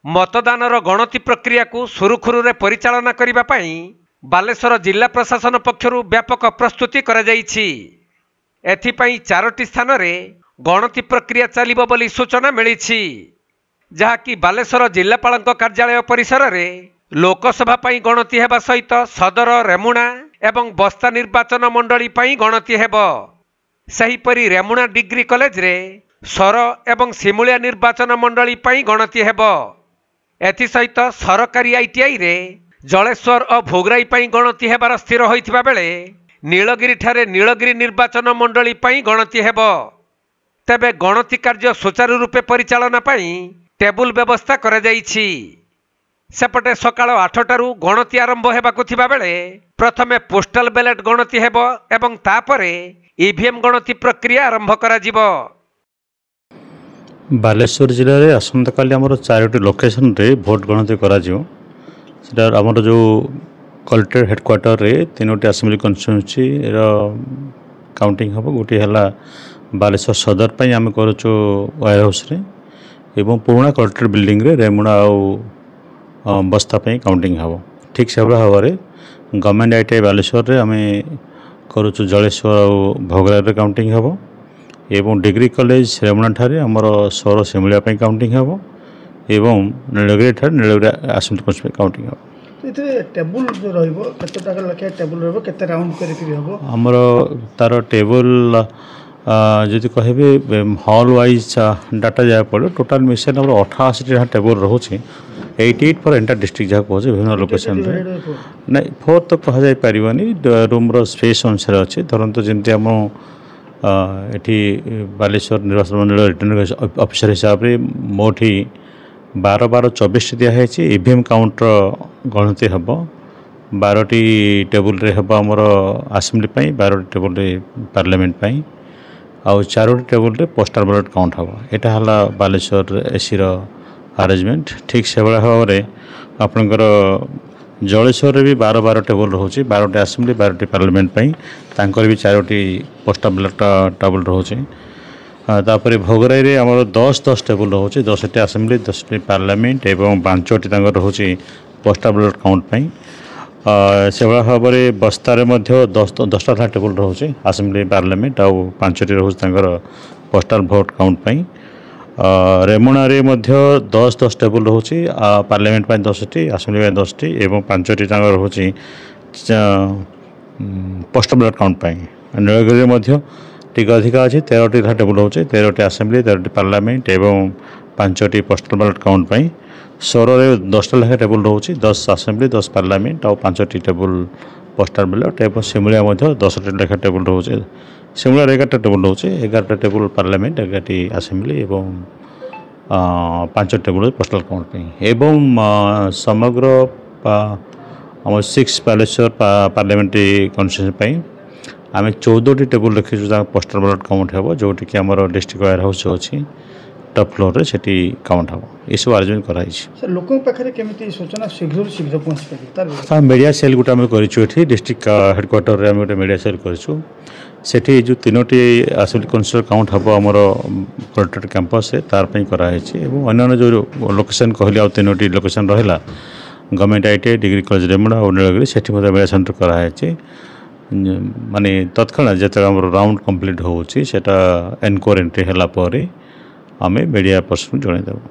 मतदानर गणति प्रक्रिया को सुरुखुरु परिचालना करिबा पई बालेश्वर जिला प्रशासन पक्षरु व्यापक प्रस्तुति करा जायछि। एथिपई 4टी स्थान रे गणति प्रक्रिया चलिबो बोली सूचना मिलिछि, जहाँकि बालेश्वर जिलापालक कार्यालय परिसर रे लोकसभा पई गणति हेबा सहित सदर, रेमुणा एवं बस्ता निर्वाचन मंडली पई गणति हेबो। सहीपरि रेमुणा डिग्री कॉलेज रे सर एवं सिमुलिया निर्वाचन मंडली पई गणति हेबो। एथि सहित सरकारी आईटीआई रे जलेश्वर और भोगराई पई गणति हेबार स्थिर होइथिबा बेले नीलगिरी ठारे नीलगिरी निर्वाचन मंडली पई गणति हेबो। तेबे गणति कार्य सुचारू रूपे परिचालना पई टेबुल व्यवस्था करा जायछि। सेपटे सकाळ 8टारू गणति आरंभ हेबाकु थिबा बेले प्रथमे पोस्टल बैलेट गणति हेबो एवं तापरे ईवीएम गणति प्रक्रिया आरंभ करा जिवो। बालेश्वर जिले में आसंता काली आमर 4टी लोकेशन रे भोट गणति करा जिवो। सेटा आमर जो कलेक्टर हेडक्वार्टर रे 3टी असेंबली कन्स्टिट्यूएंसी रो काउंटिंग हबो। गोटी हला बालेश्वर सदर पई आमे करछु वेयर हाउस रे एवं पुराना कलेक्टर बिल्डिंग रे रेमुणा और बस्ता पई काउंटिंग हबो। ठीक से भाव में गवर्नमेंट आईटीआई बालेश्वर रे आमे करछु जलेश्वर और भोगराई रे काउंटिंग हबो एवं डिग्री कॉलेज रेमुणा ठारे आमर सौर सिमुलिया पई काउंटिंग हबो एवं नीलगिरी ठारे नीलगिरी असेंबली कन्स्टिट्यूएंसी काउंटिंग हबो। इतरे टेबल जो रहइबो केते टाका लखे टेबल रहइबो केते राउंड करि कि हबो हमर तार टेबल जदि कहबे हॉल वाइज डाटा जाय पड़े टोटल मिशन हमर 88 टा टेबल रहउछि। 88 फॉर एंटायर डिस्ट्रिक्ट जहाँ कहे विभिन्न लोकेशन ना 4 तो कह जाई परिबनी रूम रो स्पेस अनुसार अछि। धरंतु जेमति हम एठी बालेश्वर निर्वाचन मंडल रिटर्निंग ऑफिसर हिसाब रे मोठी 12-12-24 दिया है। ईवीएम काउंटर गणति हम 12टी टेबुल रे हम आमर असेंबली पई 12टी टेबुल रे पार्लियामेंट पई आउ 4टी टेबुल रे पोस्टल बैलेट काउंट हम। एटा हला बालेश्वर एसी रो अरेंजमेंट। ठीक से भाव में आपणकर जलेश्वर भी 12 टेबुल रोचे 12टी असेंबली 12टी पार्लियामेंट पई तांकर भी 4टी पोस्टल बैलेट टेबुल रोचे। तापर भोगराई रे हमर 10 टेबुल रोचे 10टी असेंबली 10टी पार्लियामेंट एवं 5टी तांकर रोचे पोस्टल बैलेट काउंट पई। से भाव में बस्ता रे मध्य 10टा टेबुल रोचे असेंबली पार्लियामेंट आउ 5टी रोचे तांकर पोस्टल भोट काउंट पई। रेमुणा रे मध्य 10 टेबुल रोचे पार्लियामेंट पई 10टी असेंबली पई 10टी एवं 5टी तांकर रोचे पोस्टल बैलेट काउंट पई। नीलगिरी मध्य टिक अधिक अच्छी 13टी टेबुल रोचे 13टी असेंबली 13टी पार्लियामेंट एवं 5टी पोस्टल बैलेट काउंट पई। सौर रे 10टा लेखा टेबुल रोचे 10 असेंबली 10 पार्लियामेंट और 5टी टेबुल पोस्टल बैलेट एवं सिमुलिया मध्य 10टा लेखा टेबुल रोचे। सिमुलिया 11टा टेबुल रोचे 11टा टेबुल पार्लियामेंट 11टी असेंबली एवं 5 टेबुल पोस्टल काउंट पई। एवं समग्र आम 6 बालेश्वर पार्लियामेंट्री कन्स्टिट्यूएंसी पई आम 14टी टेबुल रखी पोस्टल बैलेट काउंट हम जोटि कि आमर डिस्ट्रिक्ट वेयर हाउस अच्छी टॉप फ्लोर रे सेठी काउंट हम। ये सब अरेंजमेंट कराई सर लोकों पाखरे केमिति सूचना शीघ्र शीघ्र पहुंच पारि तार मीडिया सेल गुटा हम करिछु। एठी डिस्ट्रिक्ट हेडक्वार्टर रे हम गोटे मीडिया सेल करिछु। सेठी जो 3टी असेंबली कन्स्टिट्यूएंसी काउंट हम आमर कलेक्टर कैंपस है तार पई कराई छि एवं अन्य जो लोकेशन कहली आ 3टी लोकेशन रहला government ITI degree college Remuna और नीलगिरी सेठी मध्ये मीडिया सेंटर कराई छि। माने तत्काल जते हमर राउंड कंप्लीट होउछि सेटा एनकोर एंट्री हला परे आमे मीडिया पर्सन जणे देबो।